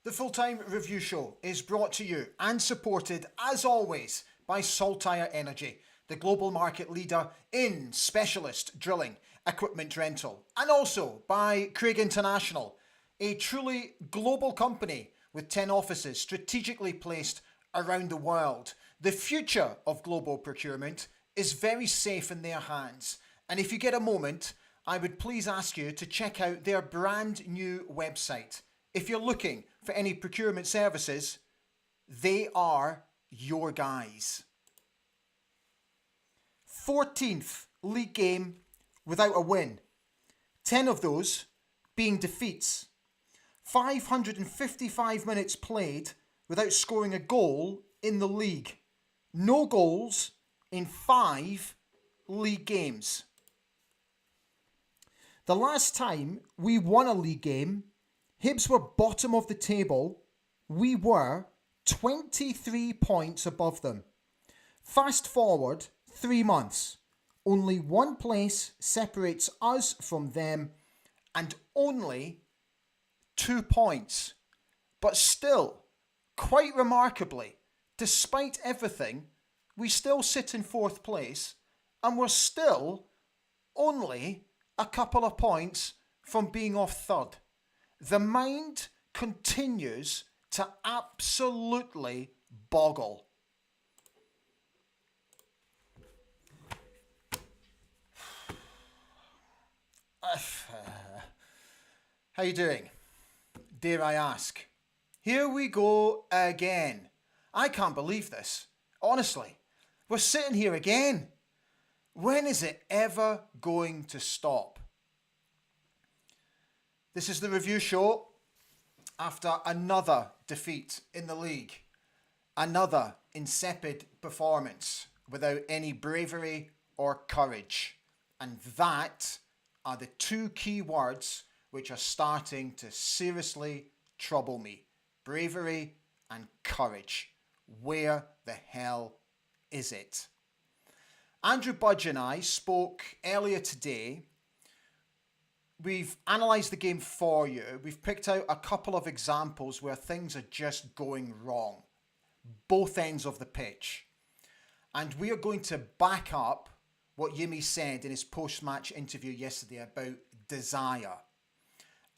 The Full-Time Review Show is brought to you and supported, as always, by Saltire Energy, the global market leader in specialist drilling equipment rental, and also by Craig International, a truly global company with 10 offices strategically placed around the world. The future of global procurement is very safe in their hands, and if you get a moment, I would please ask you to check out their brand new website. If you're looking for any procurement services, they are your guys. 14th league game without a win. 10 of those being defeats. 555 minutes played without scoring a goal in the league. No goals in 5 league games. The last time we won a league game, Hibs were bottom of the table. We were 23 points above them. Fast forward 3 months. Only one place separates us from them and only 2 points. But still, quite remarkably, despite everything, we still sit in 4th place and we're still only a couple of points from being off 3rd. The mind continues to absolutely boggle. How you doing? Dare I ask? Here we go again. I can't believe this. Honestly, we're sitting here again. When is it ever going to stop? This is the review show after another defeat in the league. Another insipid performance without any bravery or courage. And that are the 2 key words which are starting to seriously trouble me. Bravery and courage. Where the hell is it? Andrew Budge and I spoke earlier today. We've analysed the game for you. We've picked out a couple of examples where things are just going wrong. Both ends of the pitch. And we are going to back up what Yimi said in his post-match interview yesterday about desire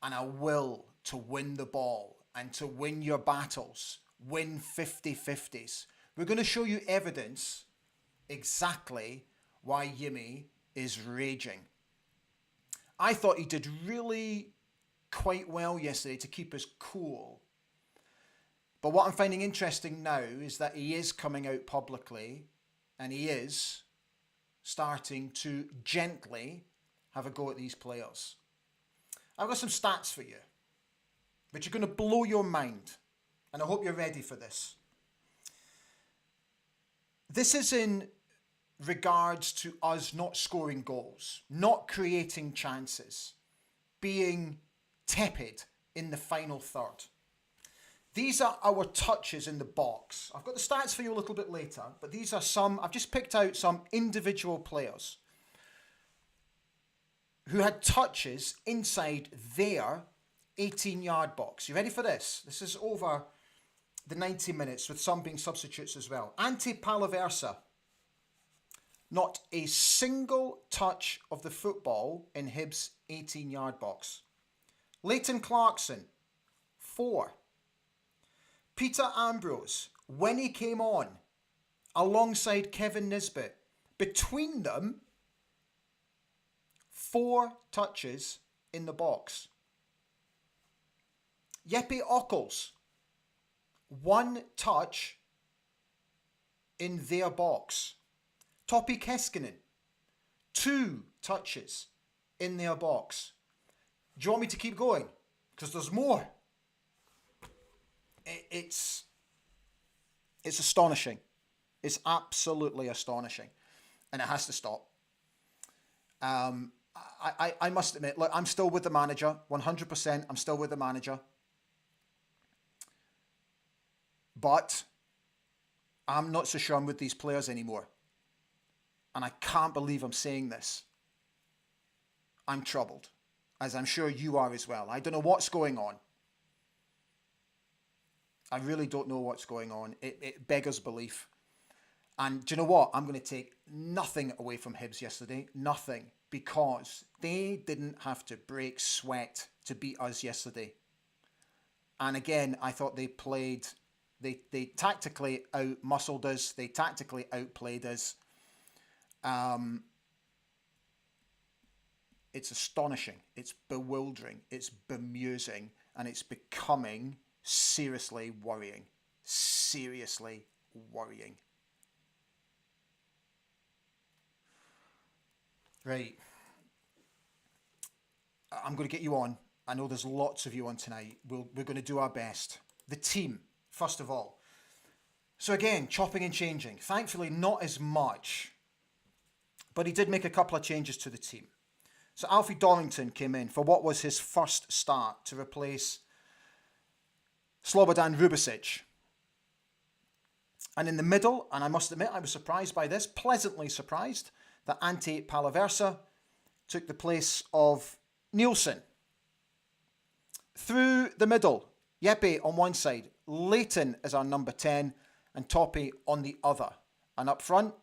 and a will to win the ball and to win your battles, win 50-50s. We're going to show you evidence exactly why Yimi is raging. I thought he did really quite well yesterday to keep us cool. But what I'm finding interesting now is that he is coming out publicly and he is starting to gently have a go at these players. I've got some stats for you, which are going to blow your mind. And I hope you're ready for this. This is in regards to us not scoring goals, not creating chances, being tepid in the final third. These are our touches in the box. I've got the stats for you a little bit later, but these are some, I've just picked out some individual players who had touches inside their 18-yard box. You ready for this? This is over the 90 minutes with some being substitutes as well. Ante Palaversa. Not a single touch of the football in Hibs' 18-yard box. Leighton Clarkson, 4. Peter Ambrose, when he came on, alongside Kevin Nisbet, between them, 4 touches in the box. Jeppe Ockels, 1 touch in their box. Topi Keskinen, 2 touches in their box. Do you want me to keep going? Because there's more. It's astonishing. It's absolutely astonishing. And it has to stop. I must admit, look, I'm still with the manager. 100%, I'm still with the manager. But I'm not so sure I'm with these players anymore. And I can't believe I'm saying this. I'm troubled, as I'm sure you are as well. I don't know what's going on. I really don't know what's going on. It beggars belief. And do you know what? I'm going to take nothing away from Hibs yesterday. Nothing. Because they didn't have to break sweat to beat us yesterday. And again, I thought they played, they tactically out-muscled us. They tactically outplayed us. It's astonishing. It's bewildering. It's bemusing. And it's becoming seriously worrying. Seriously worrying. Right. I'm going to get you on. I know there's lots of you on tonight. We're going to do our best. The team, first of all. So again, chopping and changing. Thankfully, not as much. But he did make a couple of changes to the team. So Alfie Dorrington came in for what was his first start to replace Slobodan Rubicic. And in the middle, and I must admit I was surprised by this, pleasantly surprised, that Ante Palaversa took the place of Nielsen. Through the middle, Jeppe on one side, Leighton is our number 10, and Toppy on the other. And up front,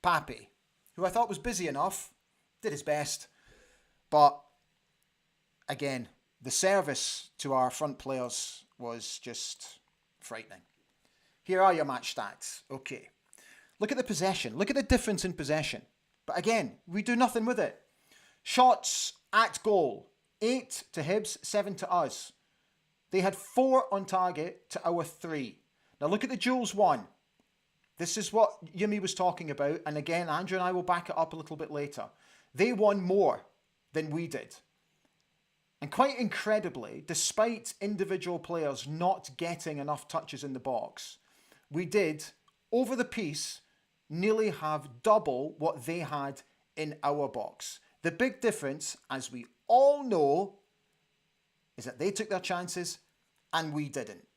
Pape, who I thought was busy enough, did his best. But again, the service to our front players was just frightening. Here are your match stats. Okay. Look at the possession. Look at the difference in possession. But again, we do nothing with it. Shots at goal. 8 to Hibs, 7 to us. They had 4 on target to our 3. Now look at the duels won. This is what Yumi was talking about. And again, Andrew and I will back it up a little bit later. They won more than we did. And quite incredibly, despite individual players not getting enough touches in the box, we did, over the piece, nearly have double what they had in our box. The big difference, as we all know, is that they took their chances and we didn't.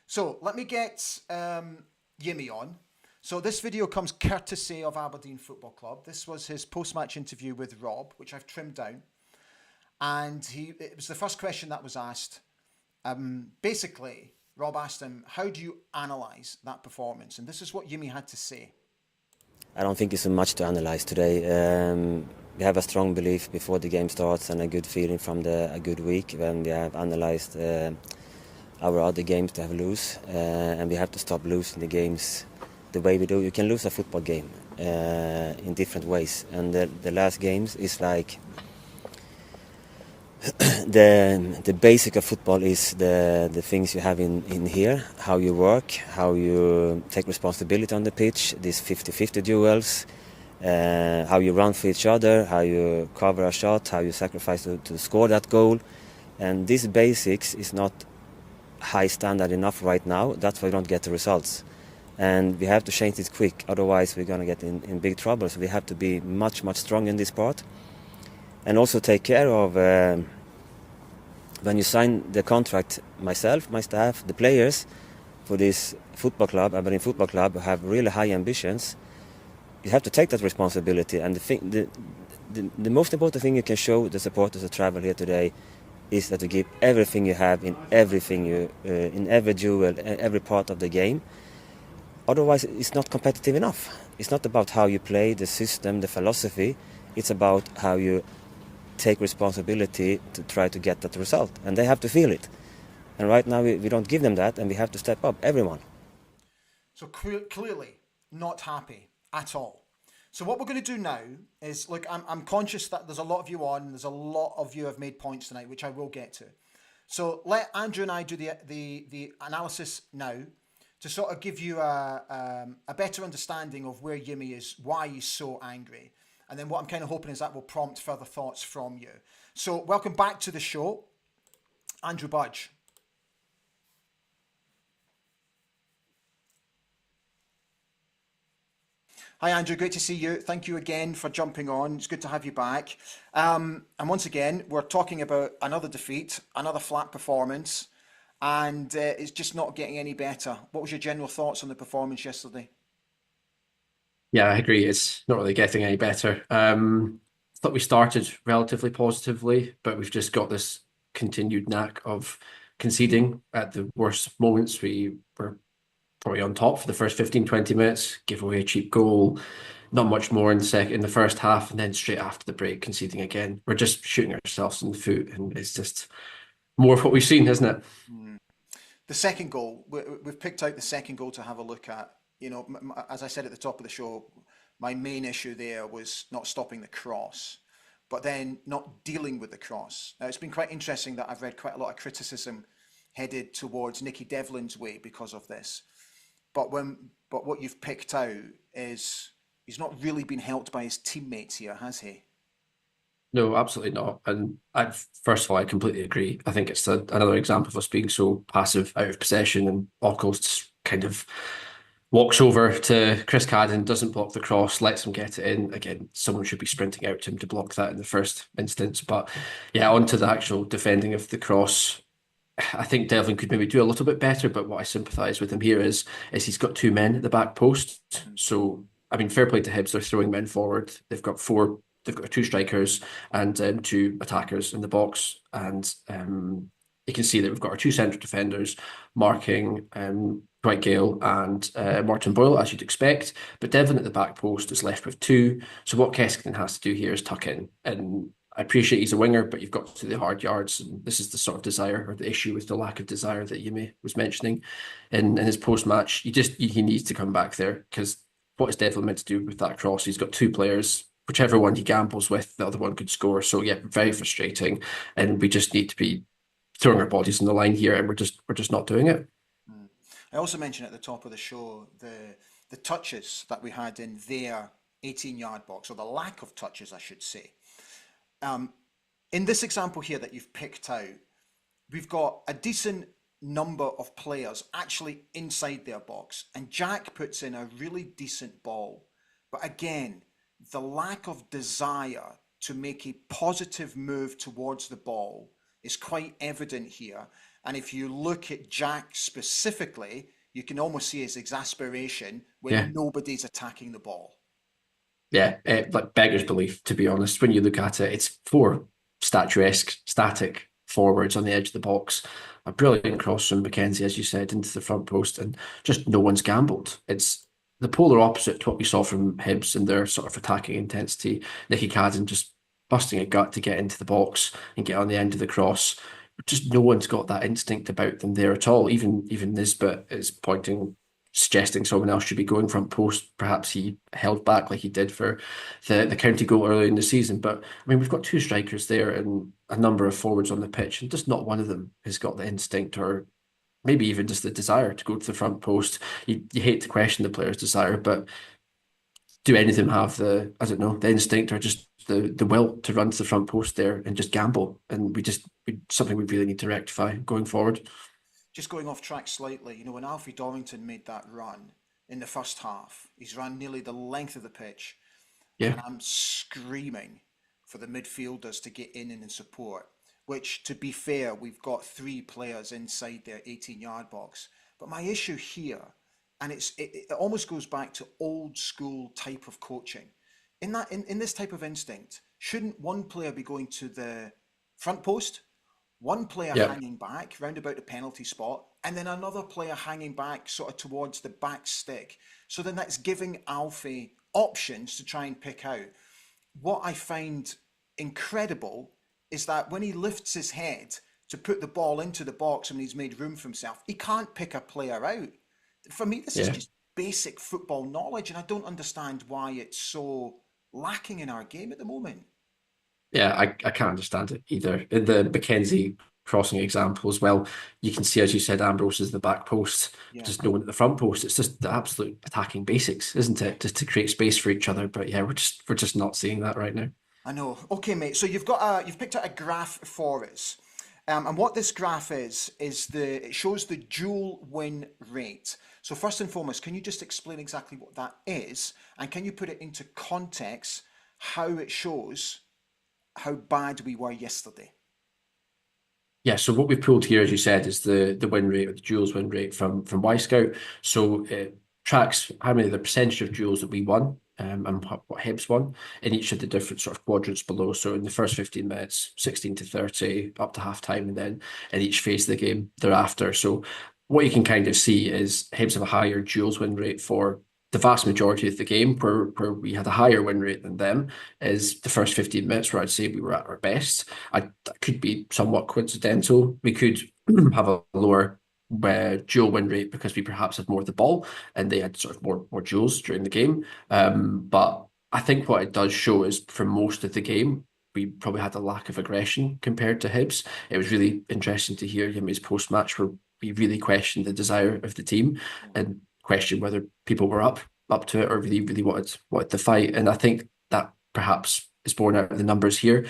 So let me get Yimi on. So this video comes courtesy of Aberdeen Football Club. This was his post-match interview with Rob, which I've trimmed down. And it was the first question that was asked. Basically, Rob asked him, how do you analyse that performance? And this is what Yimi had to say. I don't think it's so much to analyse today. We have a strong belief before the game starts and a good feeling from a good week when we have analysed our other games to have lose. And we have to stop losing the games the way we do. You can lose a football game in different ways. And the last games is like the basic of football is the things you have in here, how you work, how you take responsibility on the pitch, these 50-50 duels, how you run for each other, how you cover a shot, how you sacrifice to score that goal. And these basics is not high standard enough right now. That's why we don't get the results. And we have to change it quick, otherwise we're going to get in big trouble. So we have to be much stronger in this part. And also take care of, when you sign the contract, myself, my staff, the players, for this football club, Aberdeen Football Club, who have really high ambitions, you have to take that responsibility. And the most important thing you can show the supporters that travel here today is that you give everything you have in everything in every duel, every part of the game. Otherwise, it's not competitive enough. It's not about how you play, the system, the philosophy. It's about how you take responsibility to try to get that result. And they have to feel it. And right now, we don't give them that, and we have to step up, everyone. So clearly not happy at all. So what we're going to do now is, look, I'm conscious that there's a lot of you on, there's a lot of you have made points tonight, which I will get to. So let Andrew and I do the analysis now, to sort of give you a better understanding of where Yimi is, why he's so angry. And then what I'm kind of hoping is that will prompt further thoughts from you. So welcome back to the show, Andrew Budge. Hi Andrew, great to see you. Thank you again for jumping on. It's good to have you back. And once again, we're talking about another defeat, another flat performance. And it's just not getting any better. What was your general thoughts on the performance yesterday? Yeah, I agree. It's not really getting any better. I thought we started relatively positively, but we've just got this continued knack of conceding at the worst moments. We were probably on top for the first 15, 20 minutes, give away a cheap goal, not much more in the first half, and then straight after the break, conceding again. We're just shooting ourselves in the foot, and it's just more of what we've seen, isn't it? Mm. The second goal, we've picked out the second goal to have a look at. You know, as I said at the top of the show, my main issue there was not stopping the cross, but then not dealing with the cross. Now, it's been quite interesting that I've read quite a lot of criticism headed towards Nicky Devlin's way because of this. But what you've picked out is he's not really been helped by his teammates here, has he? No, absolutely not. And first of all, I completely agree. I think it's another example of us being so passive, out of possession, and Orko's kind of walks over to Chris Cadden, doesn't block the cross, lets him get it in. Again, someone should be sprinting out to him to block that in the first instance. But yeah, on to the actual defending of the cross. I think Devlin could maybe do a little bit better, but what I sympathise with him here is he's got two men at the back post. So I mean, fair play to Hibs, they're throwing men forward. They've got two strikers and two attackers in the box, and you can see that we've got our two central defenders marking Dwight Gale and Martin Boyle, as you'd expect. But Devlin at the back post is left with two. So what Keskinen has to do here is tuck in. And I appreciate he's a winger, but you've got to the hard yards. And this is the sort of desire or the issue with the lack of desire that Yumi was mentioning in his post match. He needs to come back there, because what is Devlin meant to do with that cross? He's got two players. Whichever one he gambles with, the other one could score. So yeah, very frustrating. And we just need to be throwing our bodies on the line here, and we're just not doing it. Mm. I also mentioned at the top of the show the touches that we had in their 18-yard box, or the lack of touches, I should say. Um, in this example here that you've picked out, we've got a decent number of players actually inside their box, and Jack puts in a really decent ball. But again, the lack of desire to make a positive move towards the ball is quite evident here. And if you look at Jack specifically, you can almost see his exasperation Yeah. when nobody's attacking the ball. Yeah, like beggars belief, to be honest. When you look at it, it's four statuesque, static forwards on the edge of the box. A brilliant cross from Mackenzie, as you said, into the front post, and just no one's gambled. It's the polar opposite to what we saw from Hibs and their sort of attacking intensity. Nicky Cadden just busting a gut to get into the box and get on the end of the cross. Just no one's got that instinct about them there at all. Even Nisbet is pointing, suggesting someone else should be going front post. Perhaps he held back like he did for the county goal early in the season. But I mean, we've got two strikers there and a number of forwards on the pitch, and just not one of them has got the instinct, or maybe even just the desire to go to the front post. You hate to question the player's desire, but do any of them have I don't know, the instinct or just the will to run to the front post there and just gamble? And something we really need to rectify going forward. Just going off track slightly, you know, when Alfie Dorrington made that run in the first half, he's ran nearly the length of the pitch, Yeah, and I'm screaming for the midfielders to get in and support. Which, to be fair, we've got three players inside their 18-yard box. But my issue here, and it almost goes back to old school type of coaching. In this type of instinct, shouldn't one player be going to the front post, one player yeah, hanging back round about the penalty spot, and then another player hanging back sort of towards the back stick? So then that's giving Alfie options to try and pick out. What I find incredible is that when he lifts his head to put the ball into the box and he's made room for himself, he can't pick a player out. For me, this is yeah. just basic football knowledge, and I don't understand why it's so lacking in our game at the moment. Yeah, I can't understand it either. In the Mackenzie crossing example as well, you can see, as you said, Ambrose is the back post, but Yeah, just no one at the front post. It's just the absolute attacking basics, isn't it? Just to create space for each other. But yeah, we're just not seeing that right now. I know. Okay, mate. So you've picked out a graph for us, and what this graph is it shows the dual win rate. So first and foremost, can you just explain exactly what that is, and can you put it into context how it shows how bad we were yesterday? Yeah, so what we've pulled here, as you said, is the win rate, or the duels win rate from Scout. So it tracks how many of the percentage of duels that we won and what Hibs won in each of the different sort of quadrants below. So in the first 15 minutes, 16-30, up to half time, and then in each phase of the game thereafter. So what you can kind of see is Hibs have a higher duels win rate for the vast majority of the game, where we had a higher win rate than them, is the first 15 minutes where I'd say we were at our best. That could be somewhat coincidental. We could have a lower dual win rate because we perhaps had more of the ball and they had sort of more duels during the game. But I think what it does show is for most of the game, we probably had a lack of aggression compared to Hibs. It was really interesting to hear Yimi's post-match where we really questioned the desire of the team and questioned whether people were up to it or really wanted to fight. And I think that perhaps is borne out of the numbers here.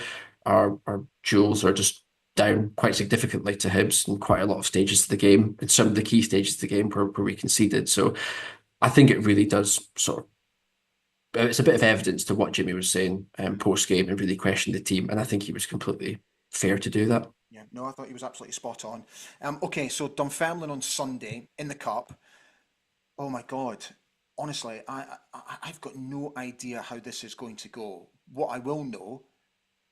Our duels are just down quite significantly to Hibs in quite a lot of stages of the game, in some of the key stages of the game where we conceded. So I think it really does sort of, it's a bit of evidence to what Jimmy was saying post game and really questioned the team. And I think he was completely fair to do that. Yeah, no, I thought he was absolutely spot on. Okay, so Dunfermline on Sunday in the cup. Oh my God. Honestly, I've got no idea how this is going to go. What I will know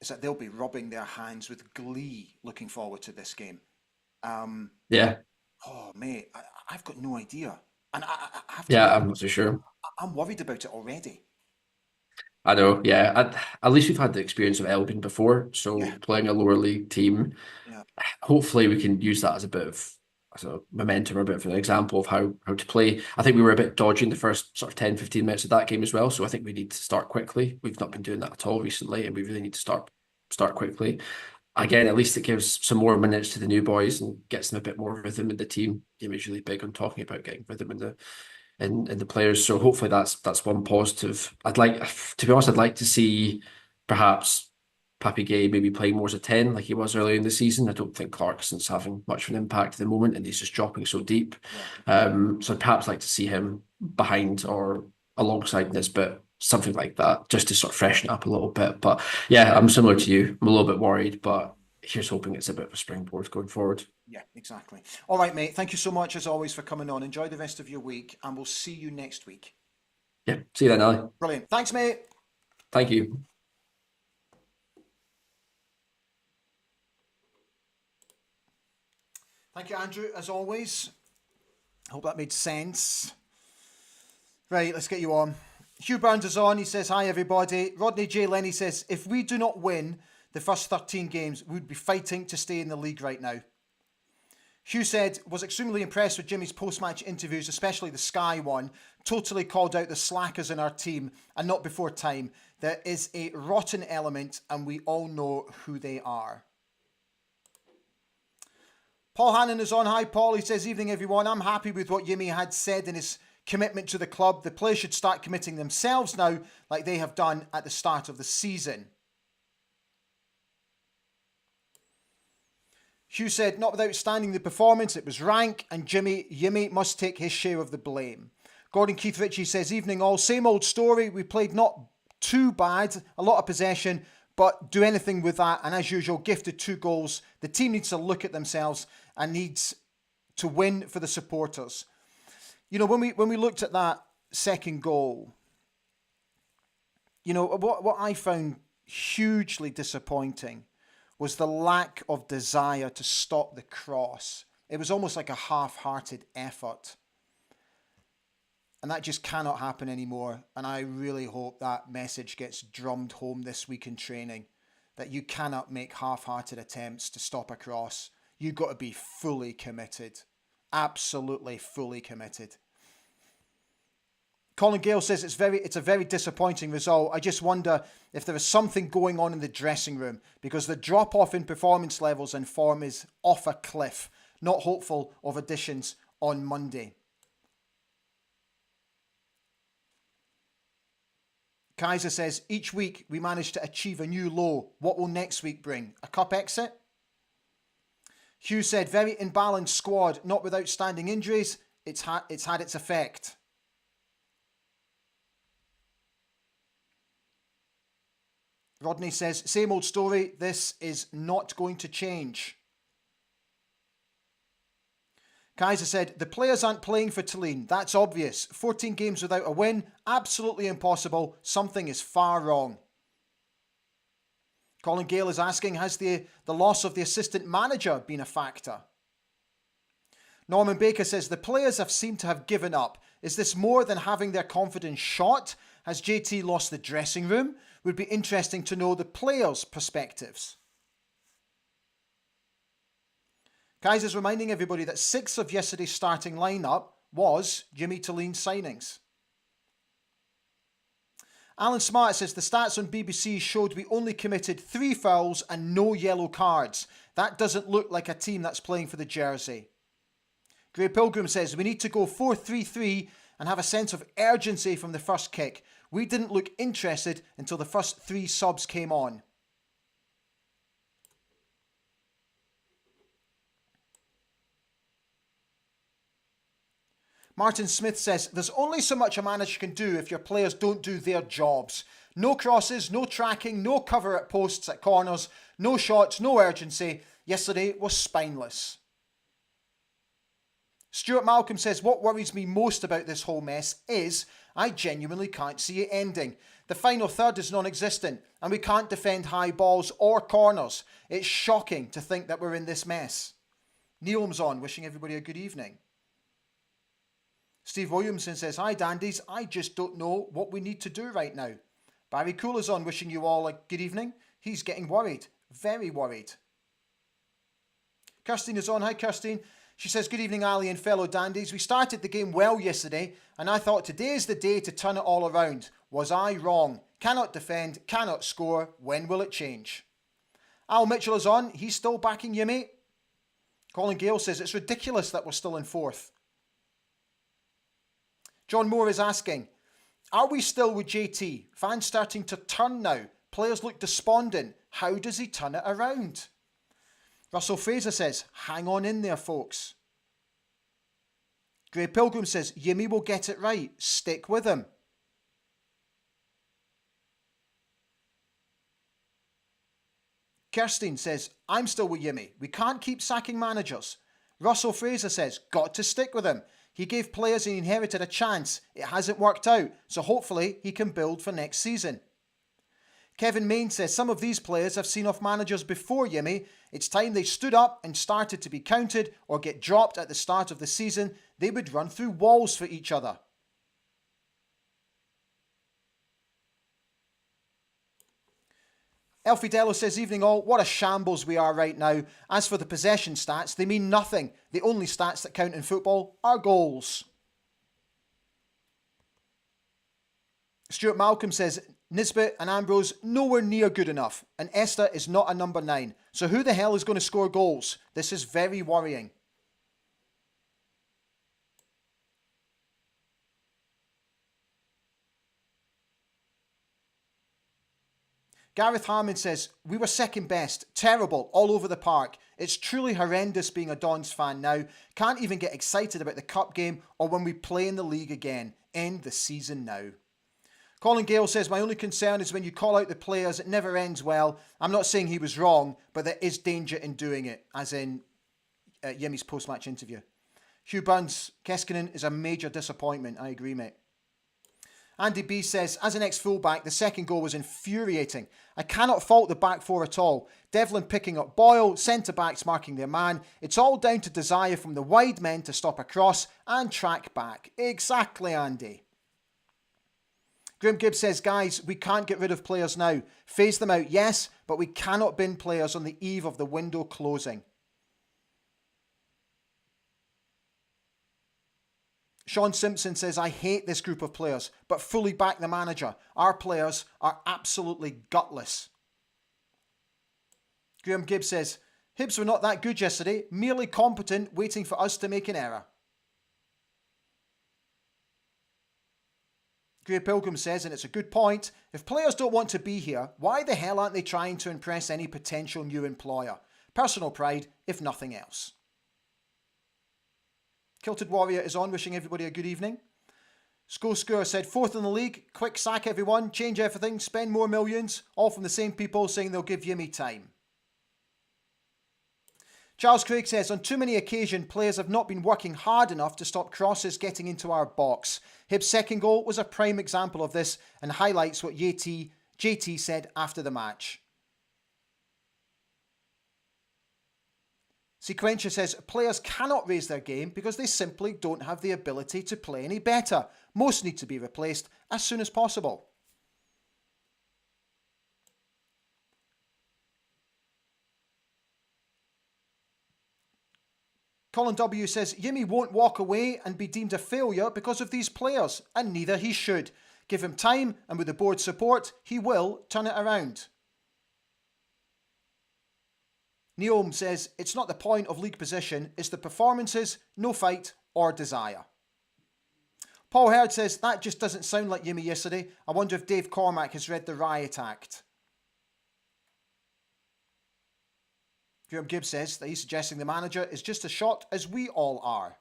is that they'll be rubbing their hands with glee looking forward to this game. Um, Yeah. oh, mate, I've got no idea. And I have to be Yeah, honest, I'm not so sure. I'm worried about it already. I know, yeah. At least we've had the experience of Elgin before, Yeah, so playing a lower league team, yeah, hopefully we can use that as a bit of momentum or a bit of an example of how to play. I think we were a bit dodgy in the first sort of 10, 15 minutes of that game as well, so I think we need to start quickly. We've not been doing that at all recently, and we really need to start quickly. Again, at least it gives some more minutes to the new boys and gets them a bit more rhythm in the team. Jim is really big on talking about getting rhythm in the players. So hopefully that's one positive. To be honest, I'd like to see perhaps Papi Gay maybe playing more as a 10 like he was earlier in the season. I don't think Clarkson's having much of an impact at the moment and he's just dropping so deep. yeah. So I'd perhaps like to see him behind or alongside Nisbet, something like that, just to sort of freshen up a little bit. But yeah, I'm similar to you. I'm a little bit worried, but here's hoping it's a bit of a springboard going forward. Yeah, exactly. All right, mate. Thank you so much as always for coming on. Enjoy the rest of your week, and we'll see you next week. Yeah, see you then, Ali. Brilliant. Thanks, mate. Thank you. Thank you, Andrew, as always. Hope that made sense. Right, let's get you on. Hugh Burns is on. He says, hi, everybody. Rodney J. Lenny says, if we do not win the first 13 games, we would be fighting to stay in the league right now. Hugh said, was extremely impressed with Jimmy's post-match interviews, especially the Sky one. Totally called out the slackers in our team and not before time. There is a rotten element and we all know who they are. Paul Hannon is on. Hi, Paul. He says, evening, everyone. I'm happy with what Jimmy had said in his commitment to the club. The players should start committing themselves now like they have done at the start of the season. Hugh said, notwithstanding the performance, it was rank and Jimmy must take his share of the blame. Gordon Keith Ritchie says, evening all, same old story. We played not too bad, a lot of possession, but do anything with that. And as usual, gifted 2 goals. The team needs to look at themselves and needs to win for the supporters. You know, when we looked at that second goal, you know, what I found hugely disappointing was the lack of desire to stop the cross. It was almost like a half-hearted effort. And that just cannot happen anymore. And I really hope that message gets drummed home this week in training, that you cannot make half-hearted attempts to stop a cross. You've got to be fully committed. Absolutely fully committed. Colin Gale says it's a very disappointing result. I just wonder if there is something going on in the dressing room because the drop-off in performance levels and form is off a cliff. Not hopeful of additions on Monday. Kaiser says, each week we manage to achieve a new low. What will next week bring? A cup exit? Hugh said, very imbalanced squad, not without standing injuries. It's had its effect. Rodney says, same old story. This is not going to change. Kaiser said, the players aren't playing for Tulane. That's obvious. 14 games without a win. Absolutely impossible. Something is far wrong. Colin Gale is asking, has the loss of the assistant manager been a factor? Norman Baker says, the players have seemed to have given up. Is this more than having their confidence shot? Has JT lost the dressing room? Would be interesting to know the players' perspectives. Kaiser's reminding everybody that 6 of yesterday's starting lineup was Jimmy Tulane signings. Alan Smart says the stats on BBC showed we only committed 3 fouls and no yellow cards. That doesn't look like a team that's playing for the jersey. Gray Pilgrim says we need to go 4-3-3 and have a sense of urgency from the first kick. We didn't look interested until the first 3 subs came on. Martin Smith says, there's only so much a manager can do if your players don't do their jobs. No crosses, no tracking, no cover at posts at corners, no shots, no urgency. Yesterday was spineless. Stuart Malcolm says, what worries me most about this whole mess is I genuinely can't see it ending. The final third is non-existent and we can't defend high balls or corners. It's shocking to think that we're in this mess. Neil's on, wishing everybody a good evening. Steve Williamson says, hi Dandies, I just don't know what we need to do right now. Barry Cool is on, wishing you all a good evening. He's getting worried, very worried. Kirstine is on, hi Kirstine. She says, good evening Ali and fellow Dandies. We started the game well yesterday and I thought today is the day to turn it all around. Was I wrong? Cannot defend, cannot score. When will it change? Al Mitchell is on, he's still backing you mate. Colin Gale says, it's ridiculous that we're still in 4th. John Moore is asking, are we still with JT? Fans starting to turn now. Players look despondent. How does he turn it around? Russell Fraser says, hang on in there, folks. Gray Pilgrim says, Yimmy will get it right. Stick with him. Kirstine says, I'm still with Yimmy. We can't keep sacking managers. Russell Fraser says, got to stick with him. He gave players he inherited a chance. It hasn't worked out, so hopefully he can build for next season. Kevin Main says some of these players have seen off managers before Yimmy. It's time they stood up and started to be counted or get dropped at the start of the season. They would run through walls for each other. Elfie Dello says, evening all, what a shambles we are right now. As for the possession stats, they mean nothing. The only stats that count in football are goals. Stuart Malcolm says, Nisbet and Ambrose nowhere near good enough, and Esther is not a number 9. So who the hell is going to score goals? This is very worrying. Gareth Harmon says, we were second best, terrible, all over the park. It's truly horrendous being a Dons fan now. Can't even get excited about the cup game or when we play in the league again. End the season now. Colin Gale says, my only concern is when you call out the players, it never ends well. I'm not saying he was wrong, but there is danger in doing it, as in Yimmy's post-match interview. Hugh Burns, Keskinen is a major disappointment. I agree, mate. Andy B says, as an ex-fullback, the second goal was infuriating. I cannot fault the back four at all. Devlin picking up Boyle, centre-backs marking their man. It's all down to desire from the wide men to stop a cross and track back. Exactly, Andy. Grim Gibbs says, guys, we can't get rid of players now. Phase them out, yes, but we cannot bin players on the eve of the window closing. Sean Simpson says, I hate this group of players, but fully back the manager. Our players are absolutely gutless. Graham Gibbs says, Hibs were not that good yesterday, merely competent, waiting for us to make an error. Gray Pilgrim says, and it's a good point, if players don't want to be here, why the hell aren't they trying to impress any potential new employer? Personal pride, if nothing else. Kilted Warrior is on, wishing everybody a good evening. Score said, 4th in the league, quick sack everyone, change everything, spend more millions, all from the same people saying they'll give Yimmy time. Charles Craig says, on too many occasions, players have not been working hard enough to stop crosses getting into our box. Hibs' second goal was a prime example of this and highlights what JT said after the match. Sequentia says, players cannot raise their game because they simply don't have the ability to play any better. Most need to be replaced as soon as possible. Colin W says, Yimi won't walk away and be deemed a failure because of these players, and neither he should. Give him time, and with the board's support, he will turn it around. Neom says, it's not the point of league position, it's the performances, no fight or desire. Paul Herd says, that just doesn't sound like Yimi yesterday. I wonder if Dave Cormack has read the Riot Act. Graham Gibbs says that he's suggesting the manager is just as shot as we all are.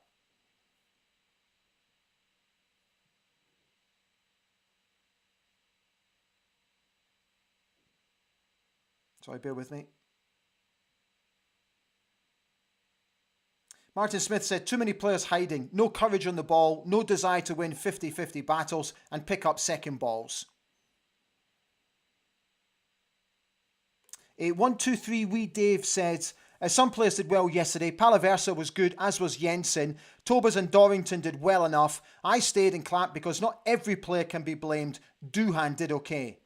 Sorry, bear with me. Martin Smith said, too many players hiding, no courage on the ball, no desire to win 50-50 battles and pick up second balls. 123 Wee Dave said, some players did well yesterday. Palaversa was good, as was Jensen. Tobers and Dorrington did well enough. I stayed and clapped because not every player can be blamed. Doohan did okay.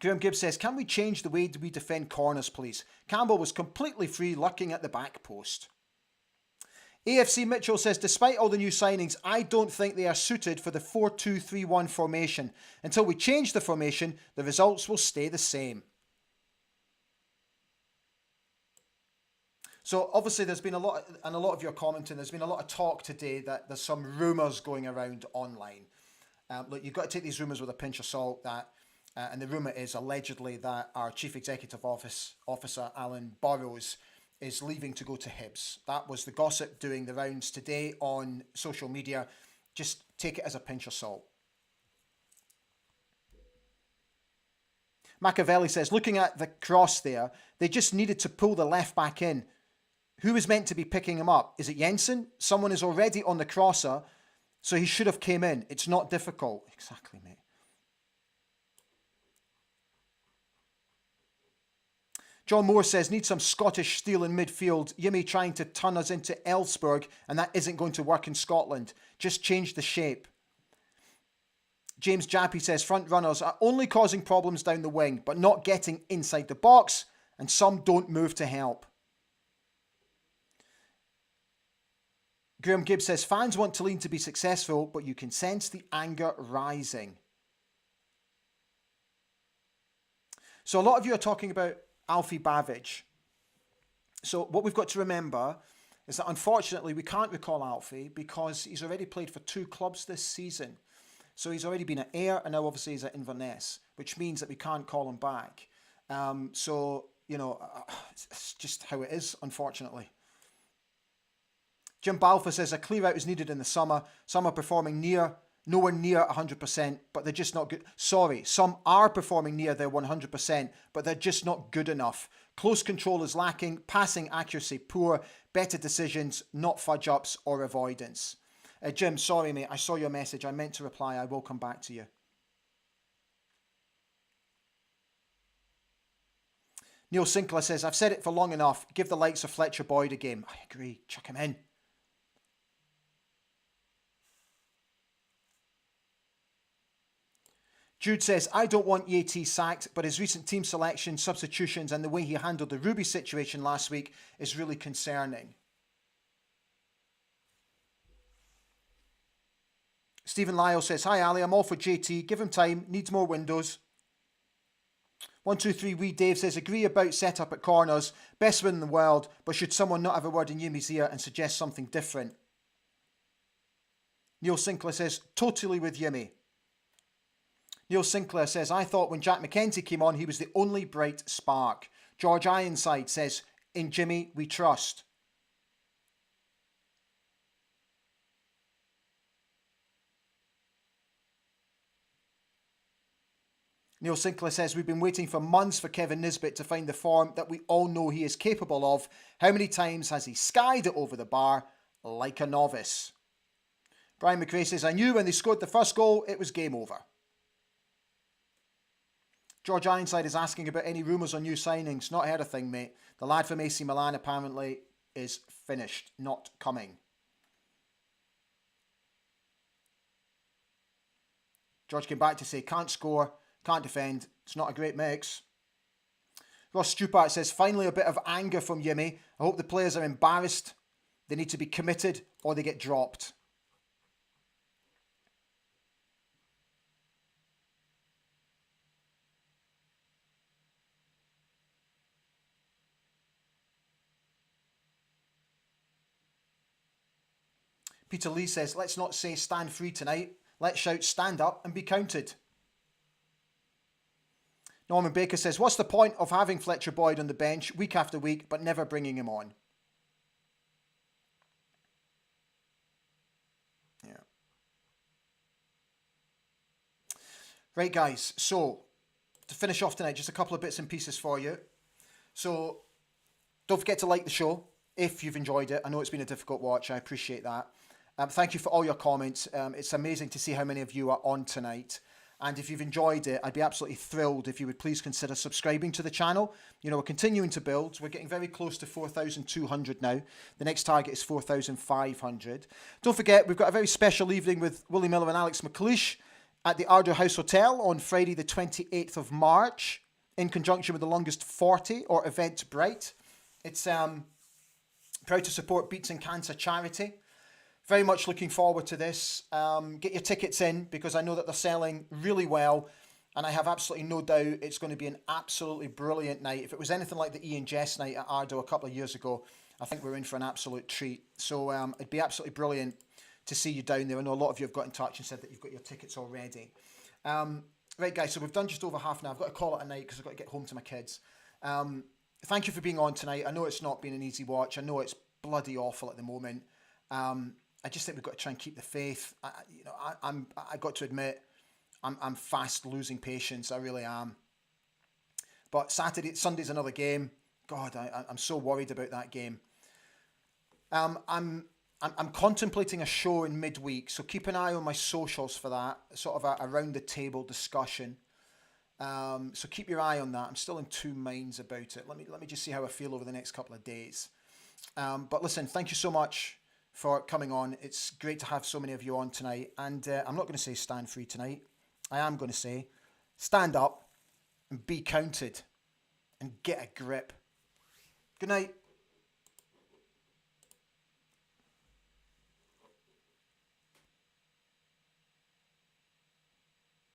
Graham Gibbs says, can we change the way we defend corners, please? Campbell was completely free, lurking at the back post. AFC Mitchell says, despite all the new signings, I don't think they are suited for the 4-2-3-1 formation. Until we change the formation, the results will stay the same. So obviously there's been a lot of your commenting, there's been a lot of talk today that there's some rumours going around online. Look, you've got to take these rumours with a pinch of salt. And the rumour is allegedly that our Chief Executive Officer, Alan Burrows, is leaving to go to Hibs. That was the gossip doing the rounds today on social media. Just take it as a pinch of salt. Machiavelli says, looking at the cross there, they just needed to pull the left back in. Who is meant to be picking him up? Is it Jensen? Someone is already on the crosser, so he should have came in. It's not difficult. Exactly, mate. John Moore says, need some Scottish steel in midfield. Yimi trying to turn us into Elfsborg, and that isn't going to work in Scotland. Just change the shape. James Jappy says, front runners are only causing problems down the wing, but not getting inside the box, and some don't move to help. Graham Gibbs says, fans want Tulane to be successful, but you can sense the anger rising. So a lot of you are talking about Alfie Bavidge. So what we've got to remember is that unfortunately we can't recall Alfie because he's already played for 2 clubs this season. So he's already been at Ayr and now obviously he's at Inverness, which means that we can't call him back. It's just how it is, unfortunately. Jim Balfour says a clear out is needed in the summer. Some are performing nowhere near 100%, but they're just not good. Sorry, some are performing near their 100%, but they're just not good enough. Close control is lacking, passing accuracy poor, better decisions, not fudge-ups or avoidance. Jim, sorry mate, I saw your message. I meant to reply. I will come back to you. Neil Sinclair says, I've said it for long enough. Give the likes of Fletcher Boyd a game. I agree. Chuck him in. Jude says, I don't want Yeti sacked, but his recent team selection, substitutions and the way he handled the Ruby situation last week is really concerning. Stephen Lyle says, hi Ali, I'm all for JT. Give him time, needs more windows. 123 Wee Dave says, agree about setup at corners. Best win in the world, but should someone not have a word in Yumi's ear and suggest something different? Neil Sinclair says, totally with Yumi. Neil Sinclair says, I thought when Jack McKenzie came on, he was the only bright spark. George Ironside says, in Jimmy, we trust. Neil Sinclair says, we've been waiting for months for Kevin Nisbet to find the form that we all know he is capable of. How many times has he skied it over the bar like a novice? Brian McRae says, I knew when they scored the first goal, it was game over. George Ironside is asking about any rumours on new signings. Not heard a thing, mate. The lad from AC Milan apparently is finished, not coming. George came back to say, can't score, can't defend. It's not a great mix. Ross Stupart says, finally a bit of anger from Yimmy. I hope the players are embarrassed. They need to be committed or they get dropped. Peter Lee says, let's not say stand free tonight. Let's shout stand up and be counted. Norman Baker says, what's the point of having Fletcher Boyd on the bench week after week but never bringing him on? Yeah. Right, guys. So, to finish off tonight, just a couple of bits and pieces for you. So, don't forget to like the show if you've enjoyed it. I know it's been a difficult watch. I appreciate that. Thank you for all your comments. It's amazing to see how many of you are on tonight. And if you've enjoyed it, I'd be absolutely thrilled if you would please consider subscribing to the channel. You know, we're continuing to build. We're getting very close to 4,200 now. The next target is 4,500. Don't forget, we've got a very special evening with Willie Miller and Alex McLeish at the Ardor House Hotel on Friday the 28th of March in conjunction with the Longest 40 or Eventbrite. It's proud to support Beats and Cancer charity. Very much looking forward to this. Get your tickets in because I know that they're selling really well and I have absolutely no doubt it's going to be an absolutely brilliant night. If it was anything like the Ian Jess night at Ardo a couple of years ago, I think we're in for an absolute treat. So it'd be absolutely brilliant to see you down there. I know a lot of you have got in touch and said that you've got your tickets already. Right, guys, so we've done just over half an hour. I've got to call it a night because I've got to get home to my kids. Thank you for being on tonight. I know it's not been an easy watch. I know it's bloody awful at the moment. I just think we've got to try and keep the faith. I got to admit, I'm fast losing patience. I really am. But Sunday's another game. God, I'm so worried about that game. I'm contemplating a show in midweek, so keep an eye on my socials for that. Sort of a around the table discussion. So keep your eye on that. I'm still in two minds about it. Let me just see how I feel over the next couple of days. But listen, thank you so much for coming on. It's great to have so many of you on tonight. And I'm not going to say stand free tonight. I am going to say stand up and be counted and get a grip. Good night.